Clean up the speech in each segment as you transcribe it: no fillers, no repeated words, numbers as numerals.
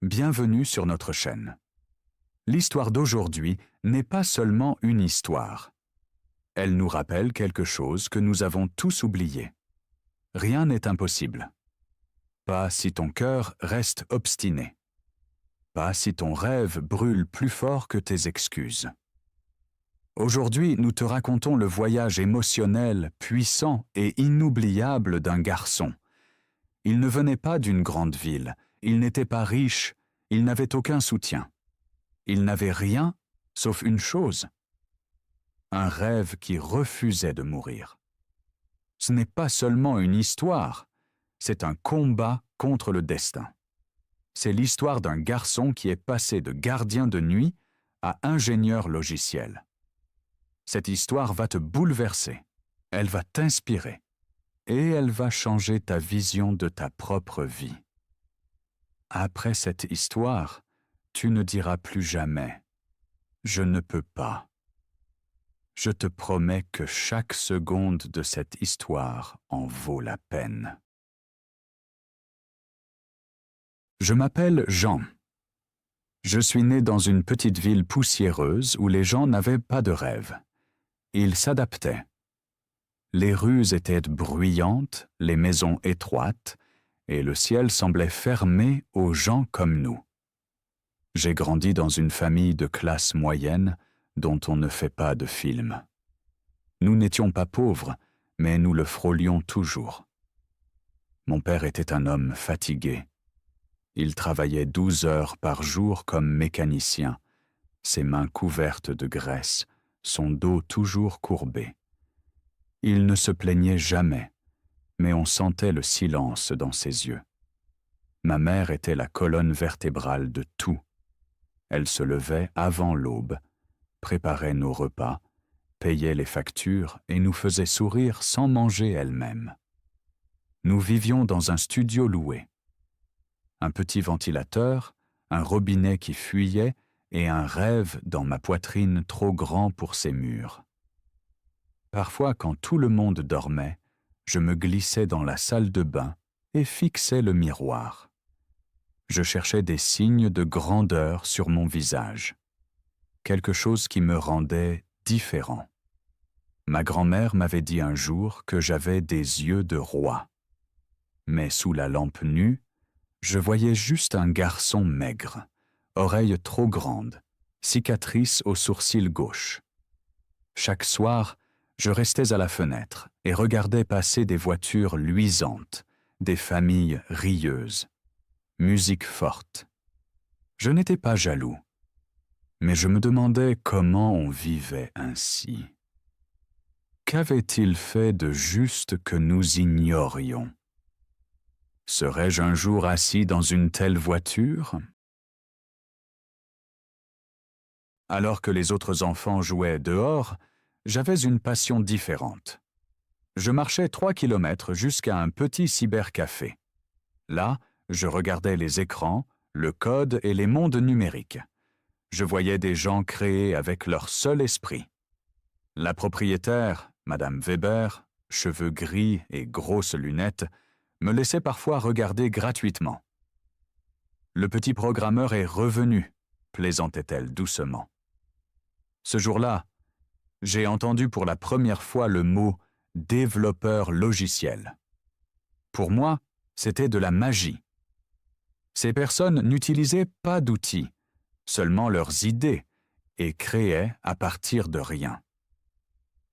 Bienvenue sur notre chaîne. L'histoire d'aujourd'hui n'est pas seulement une histoire. Elle nous rappelle quelque chose que nous avons tous oublié. Rien n'est impossible. Pas si ton cœur reste obstiné. Pas si ton rêve brûle plus fort que tes excuses. Aujourd'hui, nous te racontons le voyage émotionnel, puissant et inoubliable d'un garçon. Il ne venait pas d'une grande ville, il n'était pas riche, il n'avait aucun soutien. Il n'avait rien, sauf une chose. Un rêve qui refusait de mourir. Ce n'est pas seulement une histoire, c'est un combat contre le destin. C'est l'histoire d'un garçon qui est passé de gardien de nuit à ingénieur logiciel. Cette histoire va te bouleverser, elle va t'inspirer et elle va changer ta vision de ta propre vie. Après cette histoire, tu ne diras plus jamais « Je ne peux pas ». Je te promets que chaque seconde de cette histoire en vaut la peine. Je m'appelle Jean. Je suis né dans une petite ville poussiéreuse où les gens n'avaient pas de rêve. Ils s'adaptaient. Les rues étaient bruyantes, les maisons étroites, et le ciel semblait fermé aux gens comme nous. J'ai grandi dans une famille de classe moyenne dont on ne fait pas de film. Nous n'étions pas pauvres, mais nous le frôlions toujours. Mon père était un homme fatigué. Il travaillait 12 heures par jour comme mécanicien, ses mains couvertes de graisse, son dos toujours courbé. Il ne se plaignait jamais, mais on sentait le silence dans ses yeux. Ma mère était la colonne vertébrale de tout. Elle se levait avant l'aube, préparait nos repas, payait les factures et nous faisait sourire sans manger elle-même. Nous vivions dans un studio loué. Un petit ventilateur, un robinet qui fuyait et un rêve dans ma poitrine trop grand pour ses murs. Parfois, quand tout le monde dormait, je me glissais dans la salle de bain et fixais le miroir. Je cherchais des signes de grandeur sur mon visage. Quelque chose qui me rendait différent. Ma grand-mère m'avait dit un jour que j'avais des yeux de roi. Mais sous la lampe nue, je voyais juste un garçon maigre, oreilles trop grandes, cicatrice au sourcil gauche. Chaque soir, je restais à la fenêtre et regardais passer des voitures luisantes, des familles rieuses, musique forte. Je n'étais pas jaloux, mais je me demandais comment on vivait ainsi. Qu'avait-il fait de juste que nous ignorions? Serais-je un jour assis dans une telle voiture? Alors que les autres enfants jouaient dehors, j'avais une passion différente. Je marchais 3 kilomètres jusqu'à un petit cybercafé. Là, je regardais les écrans, le code et les mondes numériques. Je voyais des gens créés avec leur seul esprit. La propriétaire, Madame Weber, cheveux gris et grosses lunettes, me laissait parfois regarder gratuitement. Le petit programmeur est revenu, plaisantait-elle doucement. Ce jour-là, j'ai entendu pour la première fois le mot « développeur logiciel ». Pour moi, c'était de la magie. Ces personnes n'utilisaient pas d'outils, seulement leurs idées, et créaient à partir de rien.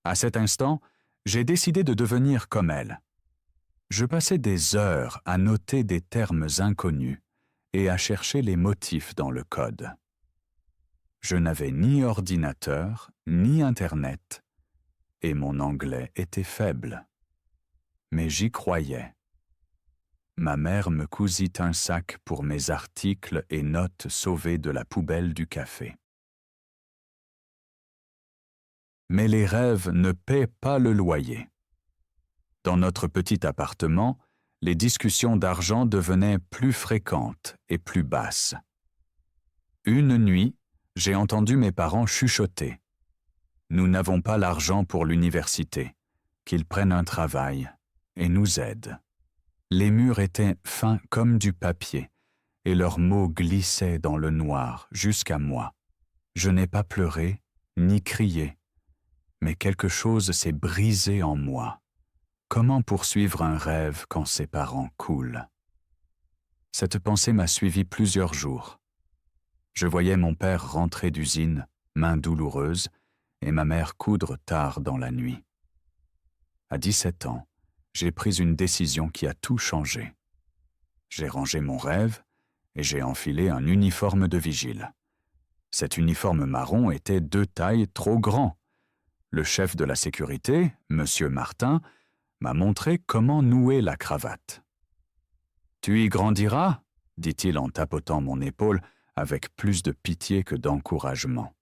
À cet instant, j'ai décidé de devenir comme elles. Je passais des heures à noter des termes inconnus et à chercher les motifs dans le code. Je n'avais ni ordinateur, ni Internet, et mon anglais était faible. Mais j'y croyais. Ma mère me cousit un sac pour mes articles et notes sauvées de la poubelle du café. Mais les rêves ne paient pas le loyer. Dans notre petit appartement, les discussions d'argent devenaient plus fréquentes et plus basses. Une nuit, j'ai entendu mes parents chuchoter. Nous n'avons pas l'argent pour l'université, qu'ils prennent un travail et nous aident. Les murs étaient fins comme du papier et leurs mots glissaient dans le noir jusqu'à moi. Je n'ai pas pleuré, ni crié, mais quelque chose s'est brisé en moi. Comment poursuivre un rêve quand ses parents coulent? Cette pensée m'a suivi plusieurs jours. Je voyais mon père rentrer d'usine, main douloureuse, et ma mère coudre tard dans la nuit. À 17 ans, j'ai pris une décision qui a tout changé. J'ai rangé mon rêve et j'ai enfilé un uniforme de vigile. Cet uniforme marron était 2 tailles trop grand. Le chef de la sécurité, M. Martin, m'a montré comment nouer la cravate. « Tu y grandiras » dit-il en tapotant mon épaule avec plus de pitié que d'encouragement.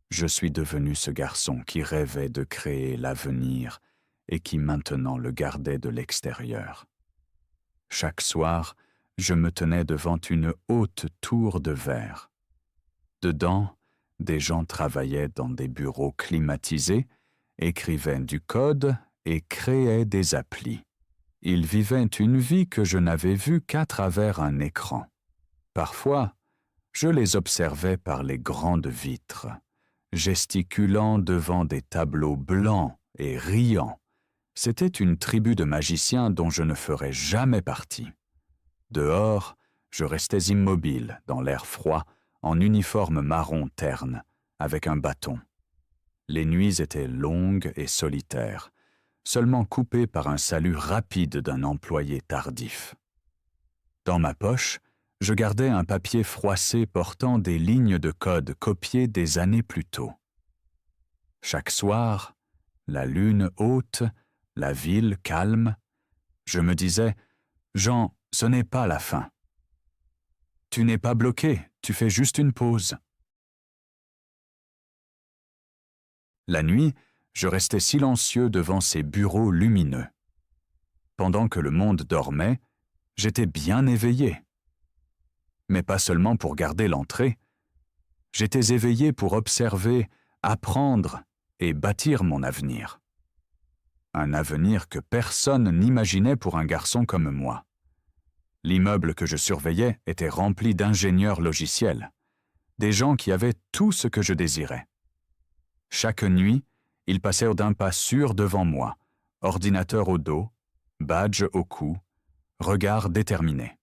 Je suis devenu ce garçon qui rêvait de créer l'avenir et qui maintenant le gardait de l'extérieur. Chaque soir, je me tenais devant une haute tour de verre. Dedans, des gens travaillaient dans des bureaux climatisés, écrivaient du code et créaient des applis. Ils vivaient une vie que je n'avais vue qu'à travers un écran. Parfois, je les observais par les grandes vitres, gesticulant devant des tableaux blancs et riant. C'était une tribu de magiciens dont je ne ferais jamais partie. Dehors, je restais immobile dans l'air froid, en uniforme marron terne, avec un bâton. Les nuits étaient longues et solitaires, seulement coupées par un salut rapide d'un employé tardif. Dans ma poche, je gardais un papier froissé portant des lignes de code copiées des années plus tôt. Chaque soir, la lune haute, la ville calme, je me disais « Jean, ce n'est pas la fin. Tu n'es pas bloqué, tu fais juste une pause. » La nuit, je restais silencieux devant ces bureaux lumineux. Pendant que le monde dormait, j'étais bien éveillé. Mais pas seulement pour garder l'entrée. J'étais éveillé pour observer, apprendre et bâtir mon avenir. Un avenir que personne n'imaginait pour un garçon comme moi. L'immeuble que je surveillais était rempli d'ingénieurs logiciels, des gens qui avaient tout ce que je désirais. Chaque nuit, ils passèrent d'un pas sûr devant moi, ordinateur au dos, badge au cou, regard déterminé.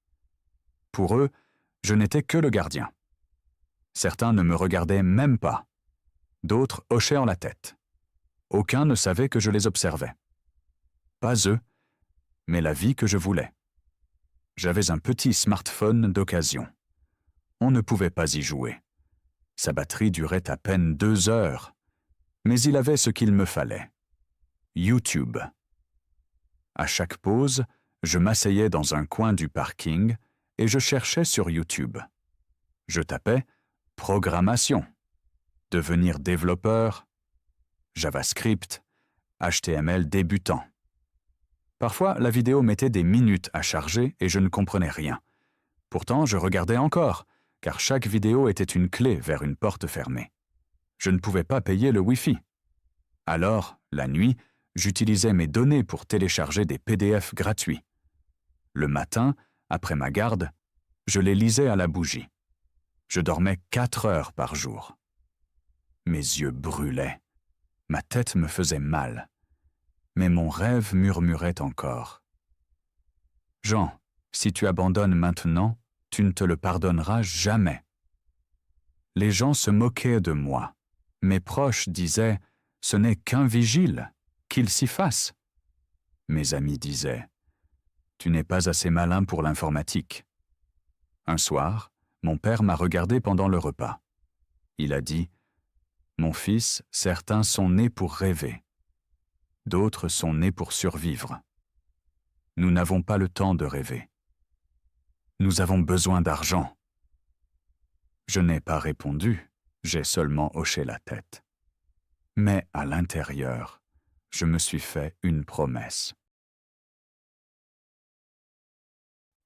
Pour eux, je n'étais que le gardien. Certains ne me regardaient même pas. D'autres hochaient la tête. Aucun ne savait que je les observais. Pas eux, mais la vie que je voulais. J'avais un petit smartphone d'occasion. On ne pouvait pas y jouer. Sa batterie durait à peine 2 heures, mais il avait ce qu'il me fallait. YouTube. À chaque pause, je m'asseyais dans un coin du parking et je cherchais sur YouTube. Je tapais « Programmation »,« Devenir développeur »,« JavaScript »,« HTML débutant ». Parfois, la vidéo mettait des minutes à charger et je ne comprenais rien. Pourtant, je regardais encore, car chaque vidéo était une clé vers une porte fermée. Je ne pouvais pas payer le Wi-Fi. Alors, la nuit, j'utilisais mes données pour télécharger des PDF gratuits. Le matin, après ma garde, je les lisais à la bougie. Je dormais 4 heures par jour. Mes yeux brûlaient. Ma tête me faisait mal. Mais mon rêve murmurait encore. « Jean, si tu abandonnes maintenant, tu ne te le pardonneras jamais. » Les gens se moquaient de moi. Mes proches disaient « Ce n'est qu'un vigile, qu'il s'y fasse. » Mes amis disaient « Tu n'es pas assez malin pour l'informatique. » Un soir, mon père m'a regardé pendant le repas. Il a dit « Mon fils, certains sont nés pour rêver. D'autres sont nés pour survivre. Nous n'avons pas le temps de rêver. Nous avons besoin d'argent. » Je n'ai pas répondu, j'ai seulement hoché la tête. Mais à l'intérieur, je me suis fait une promesse.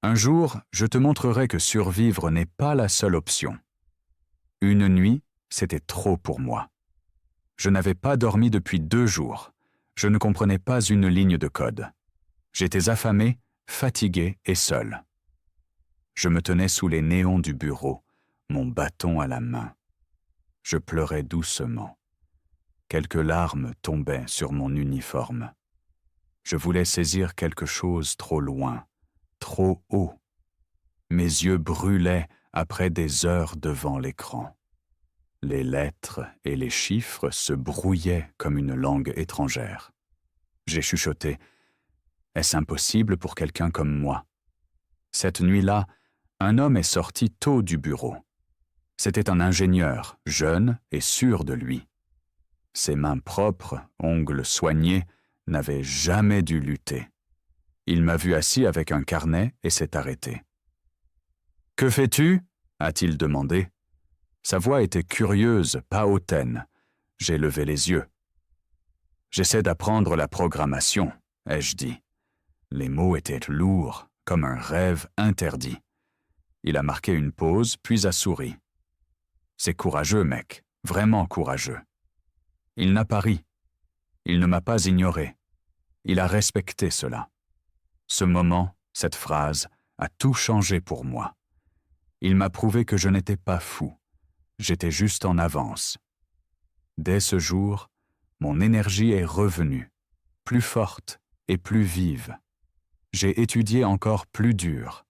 Un jour, je te montrerai que survivre n'est pas la seule option. Une nuit, c'était trop pour moi. Je n'avais pas dormi depuis 2 jours. Je ne comprenais pas une ligne de code. J'étais affamé, fatigué et seul. Je me tenais sous les néons du bureau, mon bâton à la main. Je pleurais doucement. Quelques larmes tombaient sur mon uniforme. Je voulais saisir quelque chose trop loin, trop haut. Mes yeux brûlaient après des heures devant l'écran. Les lettres et les chiffres se brouillaient comme une langue étrangère. J'ai chuchoté. Est-ce impossible pour quelqu'un comme moi? Cette nuit-là, un homme est sorti tôt du bureau. C'était un ingénieur, jeune et sûr de lui. Ses mains propres, ongles soignés, n'avaient jamais dû lutter. Il m'a vu assis avec un carnet et s'est arrêté. « Que fais-tu » a-t-il demandé. Sa voix était curieuse, pas hautaine. J'ai levé les yeux. « J'essaie d'apprendre la programmation » ai-je dit. Les mots étaient lourds, comme un rêve interdit. Il a marqué une pause, puis a souri. « C'est courageux, mec, vraiment courageux. » Il n'a pas ri. Il ne m'a pas ignoré. Il a respecté cela. Ce moment, cette phrase, a tout changé pour moi. Il m'a prouvé que je n'étais pas fou. J'étais juste en avance. Dès ce jour, mon énergie est revenue, plus forte et plus vive. J'ai étudié encore plus dur.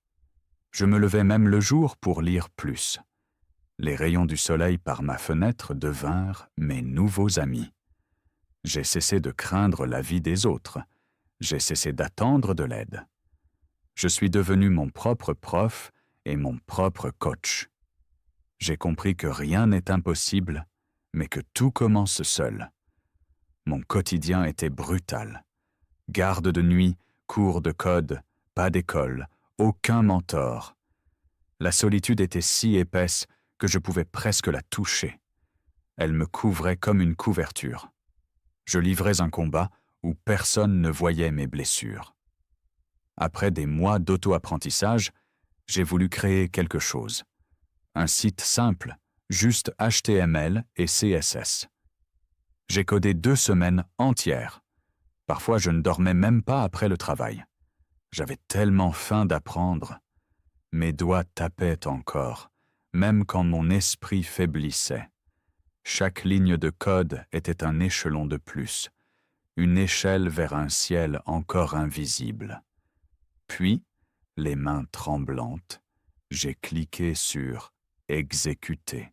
Je me levais même le jour pour lire plus. Les rayons du soleil par ma fenêtre devinrent mes nouveaux amis. J'ai cessé de craindre la vie des autres. J'ai cessé d'attendre de l'aide. Je suis devenu mon propre prof et mon propre coach. J'ai compris que rien n'est impossible, mais que tout commence seul. Mon quotidien était brutal. Garde de nuit, cours de code, pas d'école, aucun mentor. La solitude était si épaisse que je pouvais presque la toucher. Elle me couvrait comme une couverture. Je livrais un combat où personne ne voyait mes blessures. Après des mois d'auto-apprentissage, j'ai voulu créer quelque chose. Un site simple, juste HTML et CSS. J'ai codé 2 semaines entières. Parfois, je ne dormais même pas après le travail. J'avais tellement faim d'apprendre. Mes doigts tapaient encore, même quand mon esprit faiblissait. Chaque ligne de code était un échelon de plus, une échelle vers un ciel encore invisible. Puis, les mains tremblantes, j'ai cliqué sur « Exécuter ».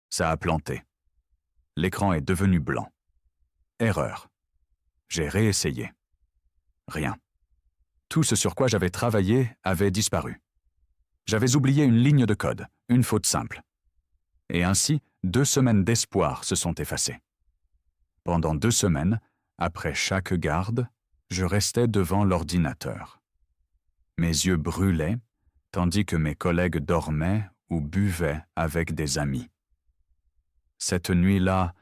Ça a planté. L'écran est devenu blanc. Erreur. J'ai réessayé. Rien. Tout ce sur quoi j'avais travaillé avait disparu. J'avais oublié une ligne de code, une faute simple. Et ainsi, 2 semaines d'espoir se sont effacées. Pendant 2 semaines, après chaque garde, je restais devant l'ordinateur. Mes yeux brûlaient, tandis que mes collègues dormaient ou buvaient avec des amis. Cette nuit-là,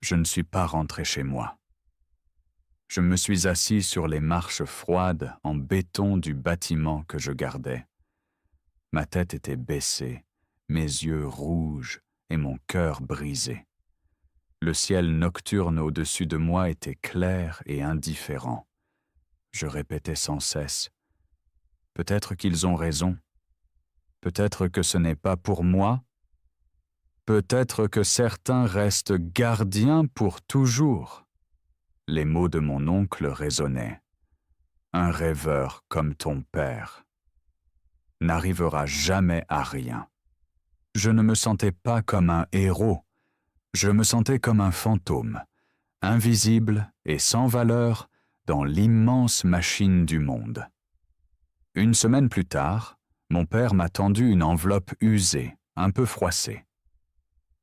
je ne suis pas rentré chez moi. Je me suis assis sur les marches froides en béton du bâtiment que je gardais. Ma tête était baissée, mes yeux rouges et mon cœur brisé. Le ciel nocturne au-dessus de moi était clair et indifférent. Je répétais sans cesse « Peut-être qu'ils ont raison. Peut-être que ce n'est pas pour moi. Peut-être que certains restent gardiens pour toujours. » Les mots de mon oncle résonnaient. « Un rêveur comme ton père n'arrivera jamais à rien. » Je ne me sentais pas comme un héros. Je me sentais comme un fantôme, invisible et sans valeur dans l'immense machine du monde. 1 semaine plus tard, mon père m'a tendu une enveloppe usée, un peu froissée.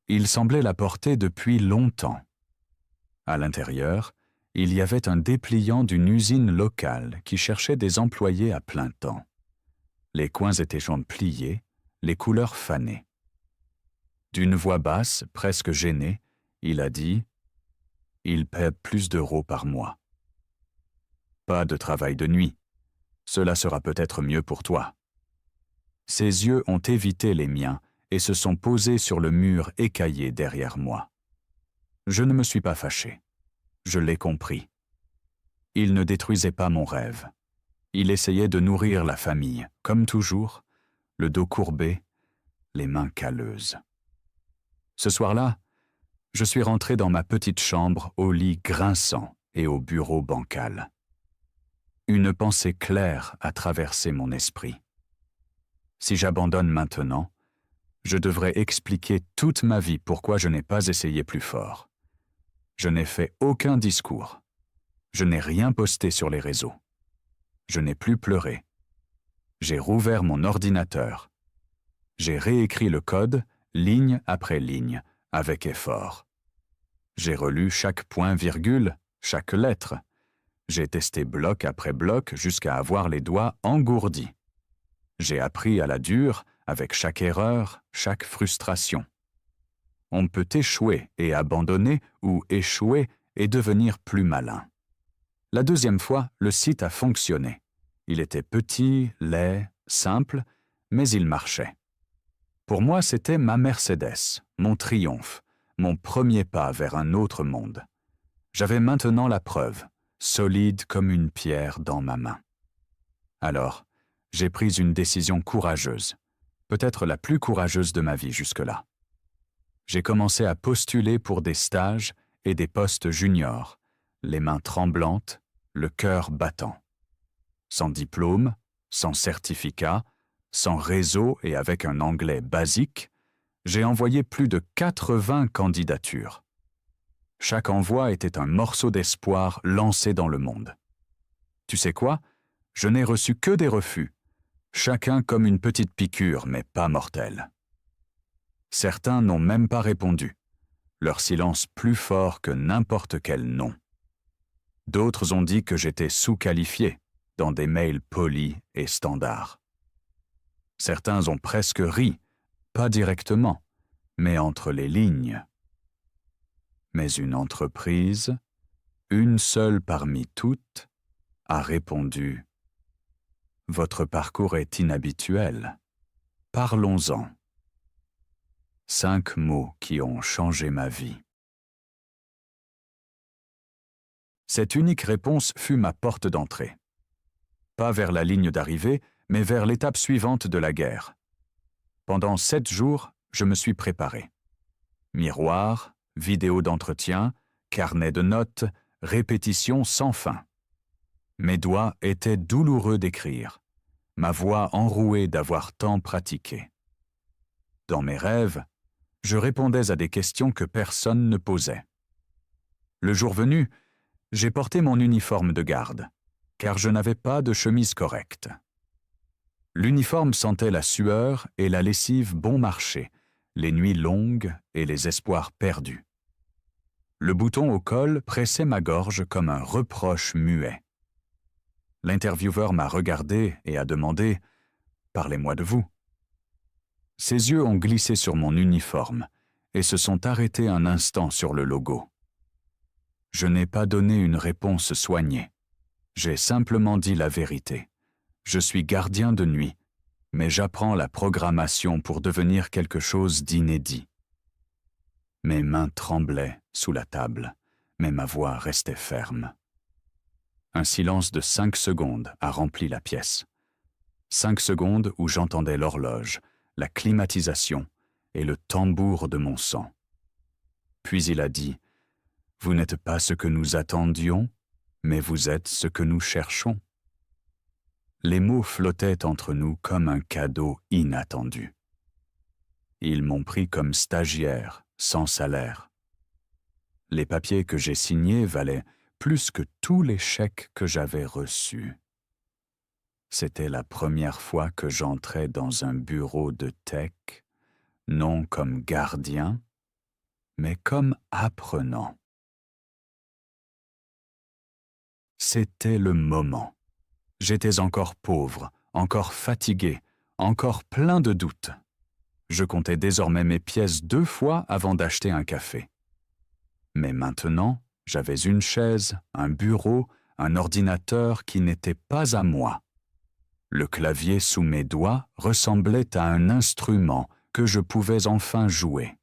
Il semblait la porter depuis longtemps. À l'intérieur, il y avait un dépliant d'une usine locale qui cherchait des employés à plein temps. Les coins étaient jaunes pliés, les couleurs fanées. D'une voix basse, presque gênée, il a dit « Il paie plus d'euros par mois. Pas de travail de nuit. Cela sera peut-être mieux pour toi. » Ses yeux ont évité les miens et se sont posés sur le mur écaillé derrière moi. Je ne me suis pas fâché. Je l'ai compris. Il ne détruisait pas mon rêve. Il essayait de nourrir la famille, comme toujours, le dos courbé, les mains calleuses. Ce soir-là, je suis rentré dans ma petite chambre au lit grinçant et au bureau bancal. Une pensée claire a traversé mon esprit. Si j'abandonne maintenant, je devrais expliquer toute ma vie pourquoi je n'ai pas essayé plus fort. Je n'ai fait aucun discours. Je n'ai rien posté sur les réseaux. Je n'ai plus pleuré. J'ai rouvert mon ordinateur. J'ai réécrit le code, ligne après ligne, avec effort. J'ai relu chaque point-virgule, chaque lettre. J'ai testé bloc après bloc jusqu'à avoir les doigts engourdis. J'ai appris à la dure avec chaque erreur, chaque frustration. On peut échouer et abandonner ou échouer et devenir plus malin. La deuxième fois, le site a fonctionné. Il était petit, laid, simple, mais il marchait. Pour moi, c'était ma Mercedes, mon triomphe, mon premier pas vers un autre monde. J'avais maintenant la preuve, solide comme une pierre dans ma main. Alors, j'ai pris une décision courageuse, peut-être la plus courageuse de ma vie jusque-là. J'ai commencé à postuler pour des stages et des postes juniors, les mains tremblantes, le cœur battant. Sans diplôme, sans certificat, sans réseau et avec un anglais basique, j'ai envoyé plus de 80 candidatures. Chaque envoi était un morceau d'espoir lancé dans le monde. Tu sais quoi? Je n'ai reçu que des refus, chacun comme une petite piqûre, mais pas mortelle. Certains n'ont même pas répondu, leur silence plus fort que n'importe quel non. D'autres ont dit que j'étais sous-qualifié, dans des mails polis et standards. Certains ont presque ri, pas directement, mais entre les lignes. Mais une entreprise, une seule parmi toutes, a répondu « Votre parcours est inhabituel. Parlons-en. » 5 mots qui ont changé ma vie. Cette unique réponse fut ma porte d'entrée. Pas vers la ligne d'arrivée, mais vers l'étape suivante de la guerre. Pendant 7 jours, je me suis préparé. Miroir, vidéo d'entretien, carnet de notes, répétitions sans fin. Mes doigts étaient douloureux d'écrire, ma voix enrouée d'avoir tant pratiqué. Dans mes rêves, je répondais à des questions que personne ne posait. Le jour venu, j'ai porté mon uniforme de garde, car je n'avais pas de chemise correcte. L'uniforme sentait la sueur et la lessive bon marché, les nuits longues et les espoirs perdus. Le bouton au col pressait ma gorge comme un reproche muet. L'intervieweur m'a regardé et a demandé « Parlez-moi de vous ». Ses yeux ont glissé sur mon uniforme et se sont arrêtés un instant sur le logo. Je n'ai pas donné une réponse soignée. J'ai simplement dit la vérité. Je suis gardien de nuit, mais j'apprends la programmation pour devenir quelque chose d'inédit. Mes mains tremblaient sous la table, mais ma voix restait ferme. Un silence de 5 secondes a rempli la pièce. 5 secondes où j'entendais l'horloge, la climatisation et le tambour de mon sang. Puis il a dit « Vous n'êtes pas ce que nous attendions, mais vous êtes ce que nous cherchons. » Les mots flottaient entre nous comme un cadeau inattendu. Ils m'ont pris comme stagiaire, sans salaire. Les papiers que j'ai signés valaient plus que tous les chèques que j'avais reçus. C'était la première fois que j'entrais dans un bureau de tech, non comme gardien, mais comme apprenant. C'était le moment. J'étais encore pauvre, encore fatigué, encore plein de doutes. Je comptais désormais mes pièces 2 fois avant d'acheter un café. Mais maintenant, j'avais une chaise, un bureau, un ordinateur qui n'était pas à moi. Le clavier sous mes doigts ressemblait à un instrument que je pouvais enfin jouer.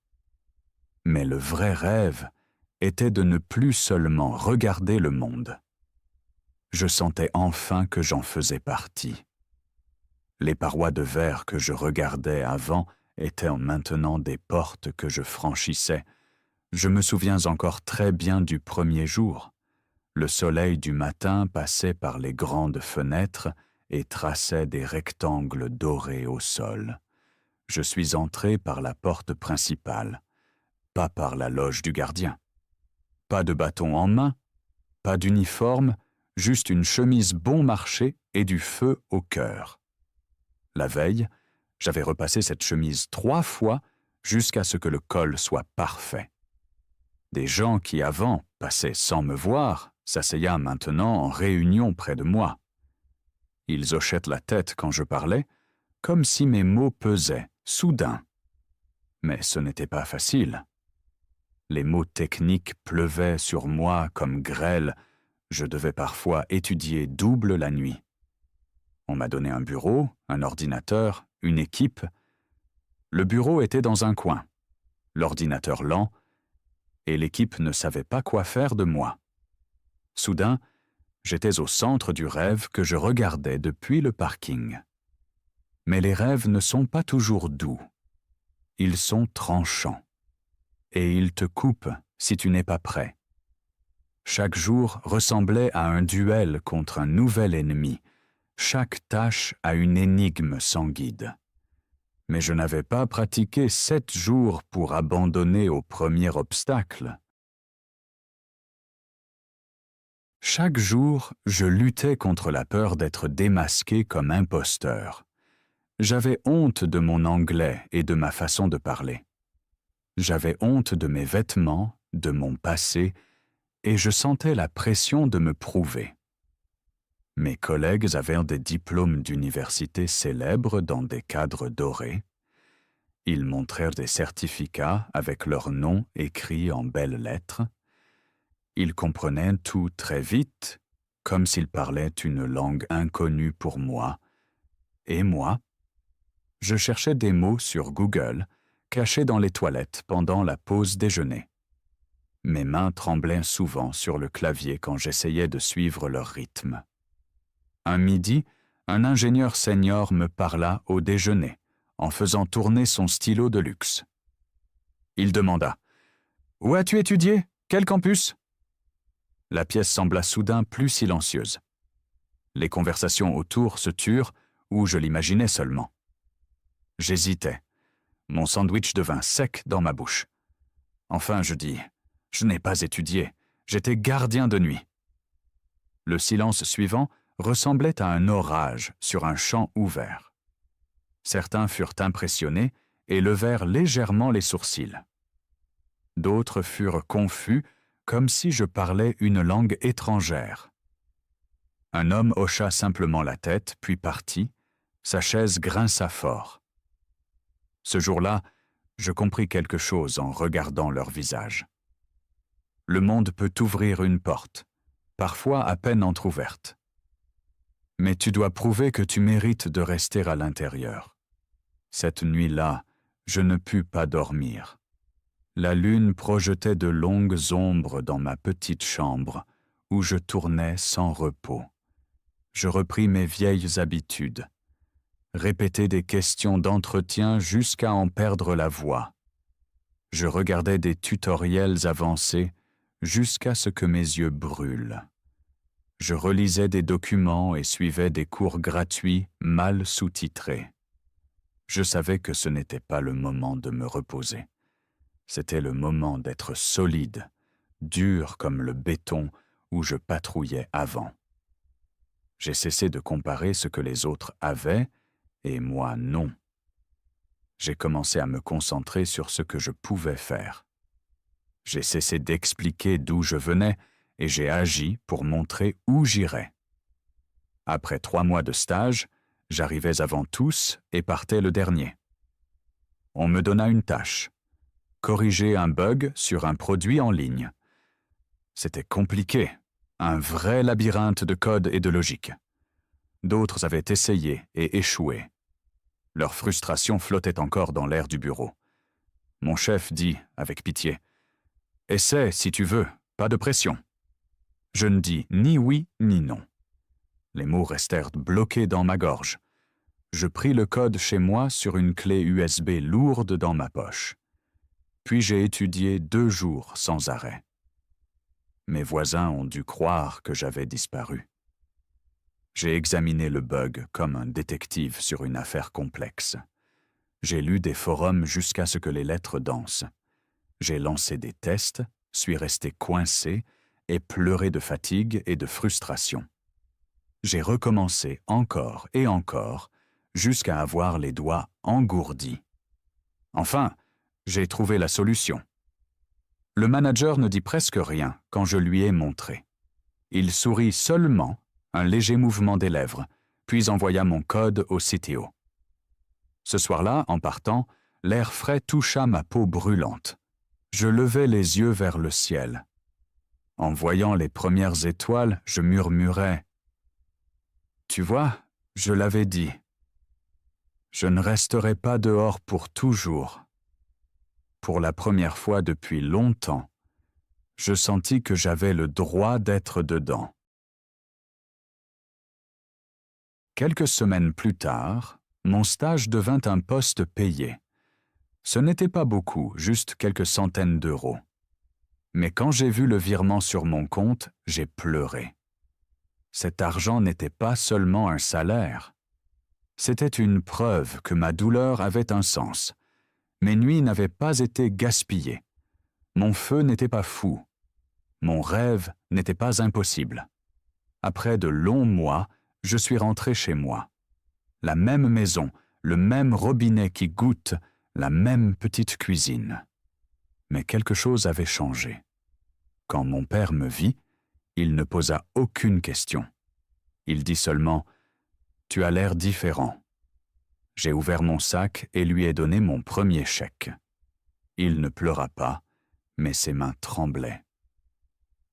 Mais le vrai rêve était de ne plus seulement regarder le monde. Je sentais enfin que j'en faisais partie. Les parois de verre que je regardais avant étaient maintenant des portes que je franchissais. Je me souviens encore très bien du premier jour. Le soleil du matin passait par les grandes fenêtres et traçait des rectangles dorés au sol. Je suis entré par la porte principale, pas par la loge du gardien. Pas de bâton en main, pas d'uniforme, juste une chemise bon marché et du feu au cœur. La veille, j'avais repassé cette chemise 3 fois jusqu'à ce que le col soit parfait. Des gens qui avant passaient sans me voir s'asseyaient maintenant en réunion près de moi. Ils hochaient la tête quand je parlais, comme si mes mots pesaient, soudain. Mais ce n'était pas facile. Les mots techniques pleuvaient sur moi comme grêle. Je devais parfois étudier double la nuit. On m'a donné un bureau, un ordinateur, une équipe. Le bureau était dans un coin, l'ordinateur lent, et l'équipe ne savait pas quoi faire de moi. Soudain, j'étais au centre du rêve que je regardais depuis le parking. Mais les rêves ne sont pas toujours doux. Ils sont tranchants. Et ils te coupent si tu n'es pas prêt. Chaque jour ressemblait à un duel contre un nouvel ennemi. Chaque tâche a une énigme sans guide. Mais je n'avais pas pratiqué 7 jours pour abandonner au premier obstacle. Chaque jour, je luttais contre la peur d'être démasqué comme imposteur. J'avais honte de mon anglais et de ma façon de parler. J'avais honte de mes vêtements, de mon passé, et je sentais la pression de me prouver. Mes collègues avaient des diplômes d'université célèbres dans des cadres dorés. Ils montrèrent des certificats avec leurs noms écrits en belles lettres. Ils comprenaient tout très vite, comme s'ils parlaient une langue inconnue pour moi. Et moi, je cherchais des mots sur Google, cachés dans les toilettes pendant la pause déjeuner. Mes mains tremblaient souvent sur le clavier quand j'essayais de suivre leur rythme. Un midi, un ingénieur senior me parla au déjeuner, en faisant tourner son stylo de luxe. Il demanda « Où as-tu étudié? Quel campus ?» La pièce sembla soudain plus silencieuse. Les conversations autour se turent, ou je l'imaginais seulement. J'hésitais. Mon sandwich devint sec dans ma bouche. Enfin, je dis « Je n'ai pas étudié, j'étais gardien de nuit. » Le silence suivant ressemblait à un orage sur un champ ouvert. Certains furent impressionnés et levèrent légèrement les sourcils. D'autres furent confus, comme si je parlais une langue étrangère. Un homme hocha simplement la tête, puis partit. Sa chaise grinça fort. Ce jour-là, je compris quelque chose en regardant leur visage. Le monde peut t'ouvrir une porte, parfois à peine entr'ouverte. Mais tu dois prouver que tu mérites de rester à l'intérieur. Cette nuit-là, je ne pus pas dormir. La lune projetait de longues ombres dans ma petite chambre, où je tournais sans repos. Je repris mes vieilles habitudes. Répéter des questions d'entretien jusqu'à en perdre la voix. Je regardais des tutoriels avancés jusqu'à ce que mes yeux brûlent. Je relisais des documents et suivais des cours gratuits mal sous-titrés. Je savais que ce n'était pas le moment de me reposer. C'était le moment d'être solide, dur comme le béton où je patrouillais avant. J'ai cessé de comparer ce que les autres avaient et moi non. J'ai commencé à me concentrer sur ce que je pouvais faire. J'ai cessé d'expliquer d'où je venais et j'ai agi pour montrer où j'irais. Après 3 mois de stage, j'arrivais avant tous et partais le dernier. On me donna une tâche. Corriger un bug sur un produit en ligne. C'était compliqué, un vrai labyrinthe de code et de logique. D'autres avaient essayé et échoué. Leur frustration flottait encore dans l'air du bureau. Mon chef dit, avec pitié, « Essaie si tu veux, pas de pression. » Je ne dis ni oui ni non. Les mots restèrent bloqués dans ma gorge. Je pris le code chez moi sur une clé USB lourde dans ma poche. Puis j'ai étudié 2 jours sans arrêt. Mes voisins ont dû croire que j'avais disparu. J'ai examiné le bug comme un détective sur une affaire complexe. J'ai lu des forums jusqu'à ce que les lettres dansent. J'ai lancé des tests, suis resté coincé et pleuré de fatigue et de frustration. J'ai recommencé encore et encore jusqu'à avoir les doigts engourdis. Enfin, j'ai trouvé la solution. Le manager ne dit presque rien quand je lui ai montré. Il sourit seulement, un léger mouvement des lèvres, puis envoya mon code au CTO. Ce soir-là, en partant, l'air frais toucha ma peau brûlante. Je levai les yeux vers le ciel. En voyant les premières étoiles, je murmurais « Tu vois, je l'avais dit. Je ne resterai pas dehors pour toujours. » Pour la première fois depuis longtemps, je sentis que j'avais le droit d'être dedans. Quelques semaines plus tard, mon stage devint un poste payé. Ce n'était pas beaucoup, juste quelques centaines d'euros. Mais quand j'ai vu le virement sur mon compte, j'ai pleuré. Cet argent n'était pas seulement un salaire. C'était une preuve que ma douleur avait un sens. Mes nuits n'avaient pas été gaspillées. Mon feu n'était pas fou. Mon rêve n'était pas impossible. Après de longs mois, je suis rentré chez moi. La même maison, le même robinet qui goutte, la même petite cuisine. Mais quelque chose avait changé. Quand mon père me vit, il ne posa aucune question. Il dit seulement « Tu as l'air différent ». J'ai ouvert mon sac et lui ai donné mon premier chèque. Il ne pleura pas, mais ses mains tremblaient.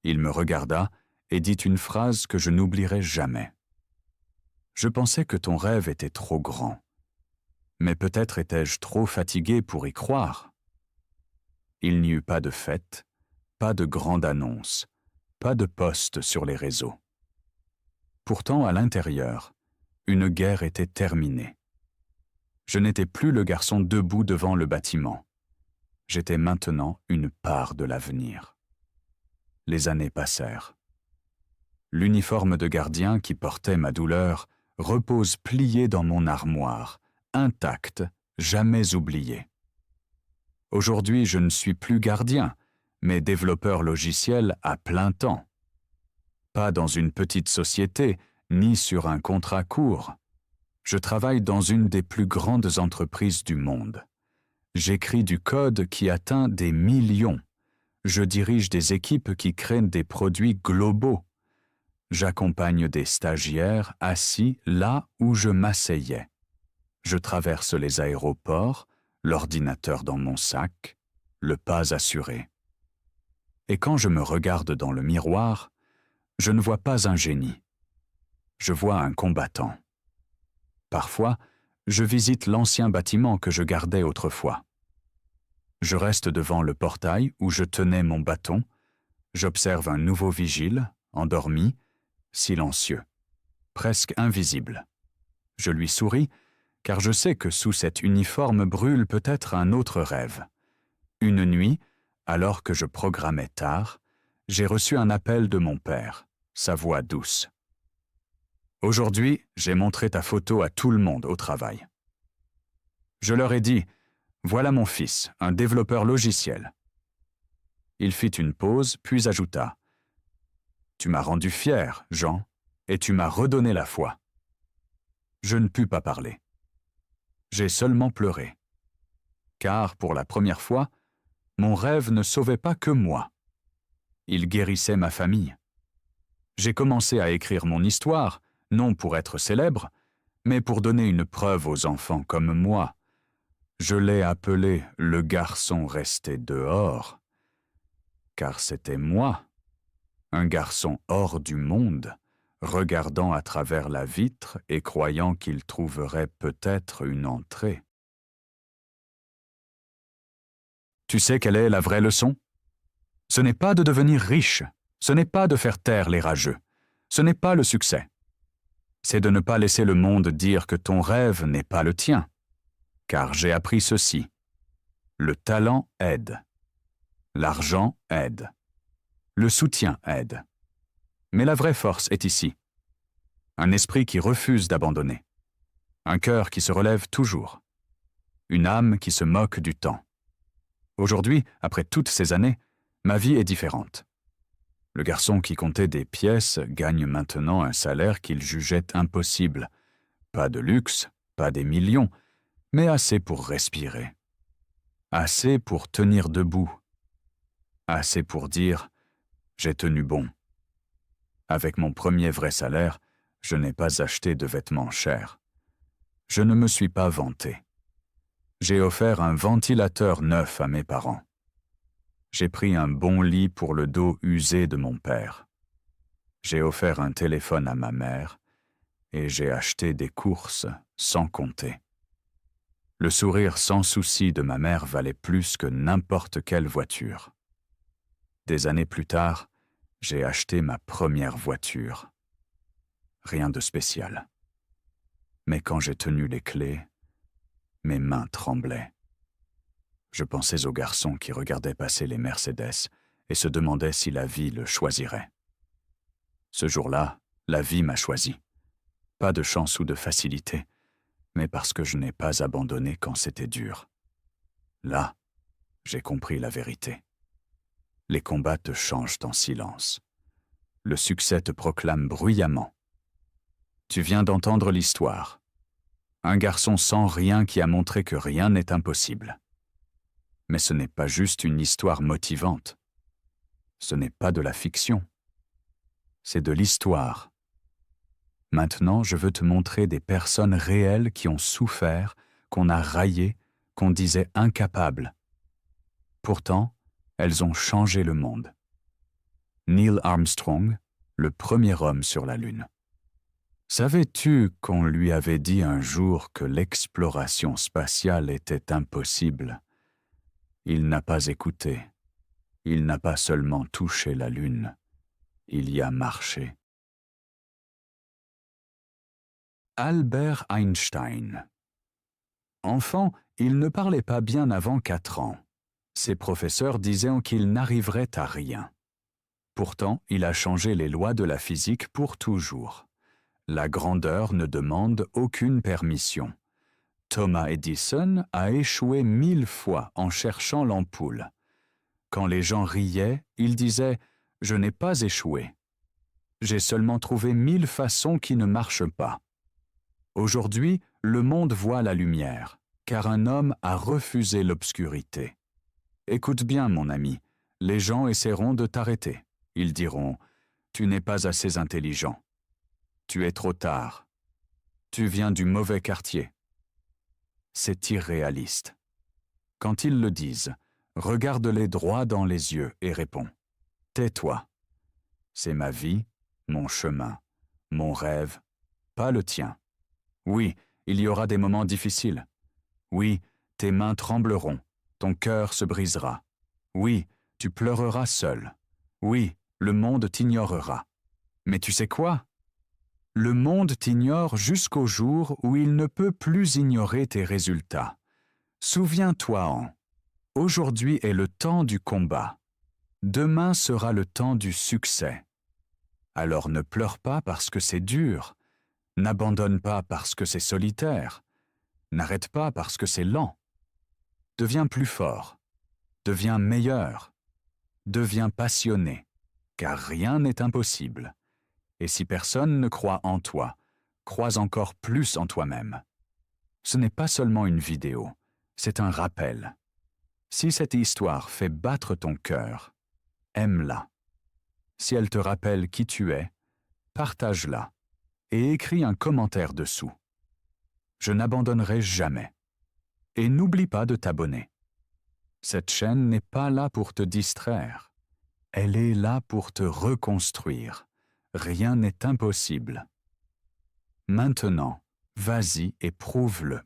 Il me regarda et dit une phrase que je n'oublierai jamais. « Je pensais que ton rêve était trop grand. Mais peut-être étais-je trop fatigué pour y croire. » Il n'y eut pas de fête, pas de grande annonce, pas de post sur les réseaux. Pourtant, à l'intérieur, une guerre était terminée. Je n'étais plus le garçon debout devant le bâtiment. J'étais maintenant une part de l'avenir. Les années passèrent. L'uniforme de gardien qui portait ma douleur repose plié dans mon armoire, intact, jamais oublié. Aujourd'hui, je ne suis plus gardien, mais développeur logiciel à plein temps. Pas dans une petite société, ni sur un contrat court. Je travaille dans une des plus grandes entreprises du monde. J'écris du code qui atteint des millions. Je dirige des équipes qui créent des produits globaux. J'accompagne des stagiaires assis là où je m'asseyais. Je traverse les aéroports, l'ordinateur dans mon sac, le pas assuré. Et quand je me regarde dans le miroir, je ne vois pas un génie. Je vois un combattant. Parfois, je visite l'ancien bâtiment que je gardais autrefois. Je reste devant le portail où je tenais mon bâton. J'observe un nouveau vigile, endormi, silencieux, presque invisible. Je lui souris, car je sais que sous cet uniforme brûle peut-être un autre rêve. Une nuit, alors que je programmais tard, j'ai reçu un appel de mon père, sa voix douce. « Aujourd'hui, j'ai montré ta photo à tout le monde au travail. » Je leur ai dit « Voilà mon fils, un développeur logiciel. » Il fit une pause, puis ajouta « Tu m'as rendu fier, Jean, et tu m'as redonné la foi. » Je ne pus pas parler. J'ai seulement pleuré. Car, pour la première fois, mon rêve ne sauvait pas que moi. Il guérissait ma famille. J'ai commencé à écrire mon histoire, non pour être célèbre, mais pour donner une preuve aux enfants comme moi. Je l'ai appelé « le garçon resté dehors », car c'était moi, un garçon hors du monde, regardant à travers la vitre et croyant qu'il trouverait peut-être une entrée. Tu sais quelle est la vraie leçon? Ce n'est pas de devenir riche, ce n'est pas de faire taire les rageux, ce n'est pas le succès. c'est de ne pas laisser le monde dire que ton rêve n'est pas le tien. Car j'ai appris ceci. Le talent aide. L'argent aide. Le soutien aide. Mais la vraie force est ici. Un esprit qui refuse d'abandonner. Un cœur qui se relève toujours. Une âme qui se moque du temps. Aujourd'hui, après toutes ces années, ma vie est différente. Le garçon qui comptait des pièces gagne maintenant un salaire qu'il jugeait impossible. Pas de luxe, pas des millions, mais assez pour respirer. Assez pour tenir debout. Assez pour dire « j'ai tenu bon ». Avec mon premier vrai salaire, je n'ai pas acheté de vêtements chers. Je ne me suis pas vanté. J'ai offert un ventilateur neuf à mes parents. J'ai pris un bon lit pour le dos usé de mon père. J'ai offert un téléphone à ma mère et j'ai acheté des courses sans compter. Le sourire sans souci de ma mère valait plus que n'importe quelle voiture. Des années plus tard, j'ai acheté ma première voiture. Rien de spécial. Mais quand j'ai tenu les clés, mes mains tremblaient. Je pensais au garçon qui regardait passer les Mercedes et se demandait si la vie le choisirait. Ce jour-là, la vie m'a choisi. Pas de chance ou de facilité, mais parce que je n'ai pas abandonné quand c'était dur. Là, j'ai compris la vérité. Les combats te changent en silence. Le succès te proclame bruyamment. Tu viens d'entendre l'histoire. Un garçon sans rien qui a montré que rien n'est impossible. Mais ce n'est pas juste une histoire motivante. Ce n'est pas de la fiction. C'est de l'histoire. Maintenant, je veux te montrer des personnes réelles qui ont souffert, qu'on a raillées, qu'on disait incapables. Pourtant, elles ont changé le monde. Neil Armstrong, le premier homme sur la Lune. Savais-tu qu'on lui avait dit un jour que l'exploration spatiale était impossible? Il n'a pas écouté. Il n'a pas seulement touché la Lune. Il y a marché. Albert Einstein. Enfant, il ne parlait pas bien avant 4 ans. Ses professeurs disaient qu'il n'arriverait à rien. Pourtant, il a changé les lois de la physique pour toujours. La grandeur ne demande aucune permission. Thomas Edison a échoué 1000 fois en cherchant l'ampoule. Quand les gens riaient, il disait « Je n'ai pas échoué. J'ai seulement trouvé 1000 façons qui ne marchent pas. » Aujourd'hui, le monde voit la lumière, car un homme a refusé l'obscurité. Écoute bien, mon ami, les gens essaieront de t'arrêter. Ils diront « Tu n'es pas assez intelligent. Tu es trop tard. Tu viens du mauvais quartier. » C'est irréaliste. Quand ils le disent, regarde-les droit dans les yeux et réponds « Tais-toi. C'est ma vie, mon chemin, mon rêve, pas le tien. Oui, il y aura des moments difficiles. Oui, tes mains trembleront, ton cœur se brisera. Oui, tu pleureras seul. Oui, le monde t'ignorera. Mais tu sais quoi? Le monde t'ignore jusqu'au jour où il ne peut plus ignorer tes résultats. Souviens-toi-en. Aujourd'hui est le temps du combat. Demain sera le temps du succès. Alors ne pleure pas parce que c'est dur. N'abandonne pas parce que c'est solitaire. N'arrête pas parce que c'est lent. Deviens plus fort. Deviens meilleur. Deviens passionné, car rien n'est impossible. Et si personne ne croit en toi, crois encore plus en toi-même. Ce n'est pas seulement une vidéo, c'est un rappel. Si cette histoire fait battre ton cœur, aime-la. Si elle te rappelle qui tu es, partage-la et écris un commentaire dessous. Je n'abandonnerai jamais. Et n'oublie pas de t'abonner. Cette chaîne n'est pas là pour te distraire. Elle est là pour te reconstruire. Rien n'est impossible. Maintenant, vas-y et prouve-le.